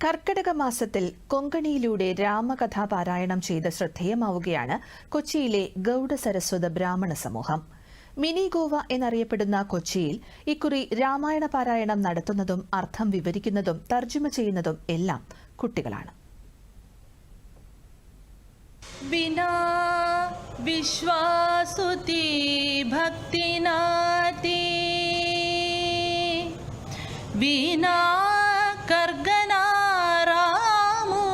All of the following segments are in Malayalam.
കർക്കിടക മാസത്തിൽ കൊങ്കണിയിലൂടെ രാമകഥാപാരായണം ചെയ്ത് ശ്രദ്ധേയമാവുകയാണ് കൊച്ചിയിലെ ഗൌഡ സരസ്വത ബ്രാഹ്മണ സമൂഹം. മിനി ഗോവ എന്നറിയപ്പെടുന്ന കൊച്ചിയിൽ ഇക്കുറി രാമായണ പാരായണം നടത്തുന്നതും അർത്ഥം വിവരിക്കുന്നതും തർജ്ജമ ചെയ്യുന്നതും എല്ലാം കുട്ടികളാണ്. बिना विश्वासुति भक्तिनाति बिना कर्गना रामो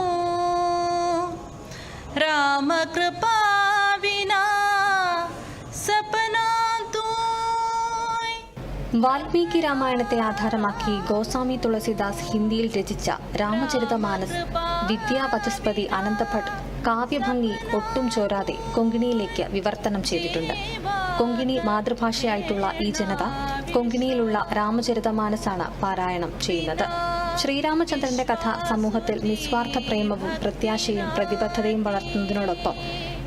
राम कृपा विना सपना വാൽമീകി രാമായണത്തെ ആധാരമാക്കി ഗോസ്വാമി തുളസിദാസ് ഹിന്ദിയിൽ രചിച്ച രാമചരിതമാനസ് വിദ്യാപചസ്പതി അനന്തഭട്ട് കാവ്യഭംഗി ഒട്ടും ചോരാതെ കൊങ്കിണിയിലേക്ക് വിവർത്തനം ചെയ്തിട്ടുണ്ട്. കൊങ്കിണി മാതൃഭാഷയായിട്ടുള്ള ഈ ജനത കൊങ്കിണിയിലുള്ള രാമചരിതമാനസാണ് പാരായണം ചെയ്യുന്നത്. ശ്രീരാമചന്ദ്രന്റെ കഥ സമൂഹത്തിൽ നിസ്വാർത്ഥ പ്രേമവും പ്രത്യാശയും പ്രതിബദ്ധതയും വളർത്തുന്നതിനോടൊപ്പം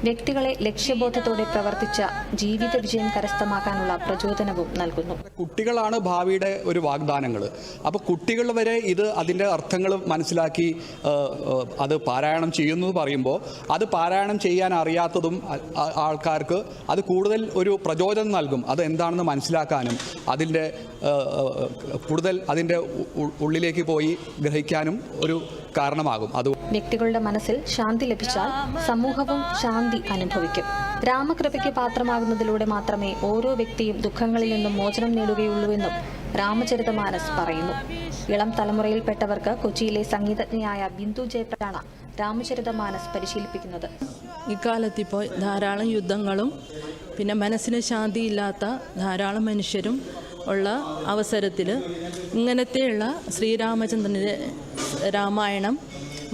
വ്യക്തികളെ ലക്ഷ്യബോധത്തോടെ പ്രവർത്തിച്ച ജീവിത വിജയം കരസ്ഥമാക്കാനുള്ള പ്രചോദനവും നൽകുന്നു. കുട്ടികളാണ് ഭാവിയുടെ ഒരു വാഗ്ദാനങ്ങൾ. അപ്പോൾ കുട്ടികൾ വരെ ഇത് അതിൻ്റെ അർത്ഥങ്ങൾ മനസ്സിലാക്കി അത് പാരായണം ചെയ്യുന്നു പറയുമ്പോൾ അത് പാരായണം ചെയ്യാൻ അറിയാത്തതും ആൾക്കാർക്ക് അത് കൂടുതൽ ഒരു പ്രചോദനം നൽകും. അത് എന്താണെന്ന് മനസ്സിലാക്കാനും അതിൻ്റെ കൂടുതൽ അതിൻ്റെ ഉള്ളിലേക്ക് പോയി ഗ്രഹിക്കാനും ഒരു കാരണമാകും. അത് വ്യക്തികളുടെ മനസ്സിൽ ശാന്തി ലഭിച്ചാൽ സമൂഹവും ശാന്തി അനുഭവിക്കും. രാമകൃപയ്ക്ക് പാത്രമാകുന്നതിലൂടെ മാത്രമേ ഓരോ വ്യക്തിയും ദുഃഖങ്ങളിൽ നിന്നും മോചനം നേടുകയുള്ളൂവെന്നും രാമചരിതമാനസ് പറയുന്നു. ഇളം തലമുറയിൽപ്പെട്ടവർക്ക് കൊച്ചിയിലെ സംഗീതജ്ഞയായ ബിന്ദു ജയപ്രദാണ് രാമചരിതമാനസ് പരിശീലിപ്പിക്കുന്നത്. ഇക്കാലത്ത് ഇപ്പോൾ ധാരാളം യുദ്ധങ്ങളും പിന്നെ മനസ്സിന് ശാന്തിയില്ലാത്ത ധാരാളം മനുഷ്യരും ഉള്ള അവസരത്തിൽ ഇങ്ങനത്തെയുള്ള ശ്രീരാമചന്ദ്രൻ്റെ രാമായണം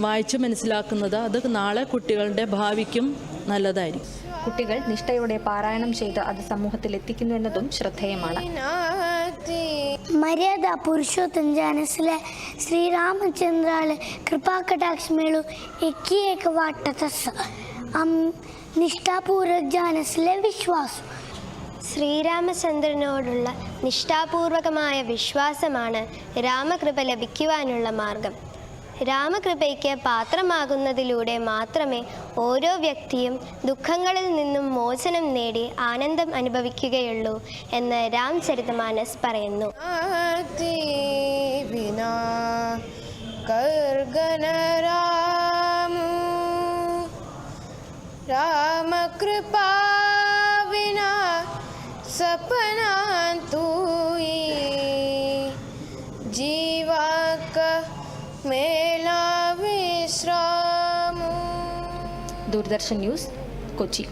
വായിച്ച് മനസ്സിലാക്കുന്നത് അത് നാളെ കുട്ടികളുടെ ഭാവിക്കും നല്ലതായിരിക്കും. കുട്ടികൾ നിഷ്ഠയോടെ പാരായണം ചെയ്ത് അത് സമൂഹത്തിൽ എത്തിക്കുന്നു എന്നതും ശ്രദ്ധേയമാണ്. मर्यादा पुरुषोत्तम जानसले श्रीरामचंद्राले कृपा कटाक्ष मेलु एकी एक वाटतस हम निष्ठापूर्वक जानसले विश्वास ശ്രീരാമചന്ദ്രനോടുള്ള നിഷ്ഠാപൂർവകമായ വിശ്വാസമാണ് രാമകൃപ ലഭിക്കുവാനുള്ള മാർഗം. രാമകൃപയ്ക്ക് പാത്രമാകുന്നതിലൂടെ മാത്രമേ ഓരോ വ്യക്തിയും ദുഃഖങ്ങളിൽ നിന്നും മോചനം നേടി ആനന്ദം അനുഭവിക്കുകയുള്ളൂ എന്ന് രാമചരിതമാനസ് പറയുന്നു. രാമകൃപാ വിനാ सपना तू जीवाक मेला विश्राम. दूरदर्शन न्यूज़ कोची.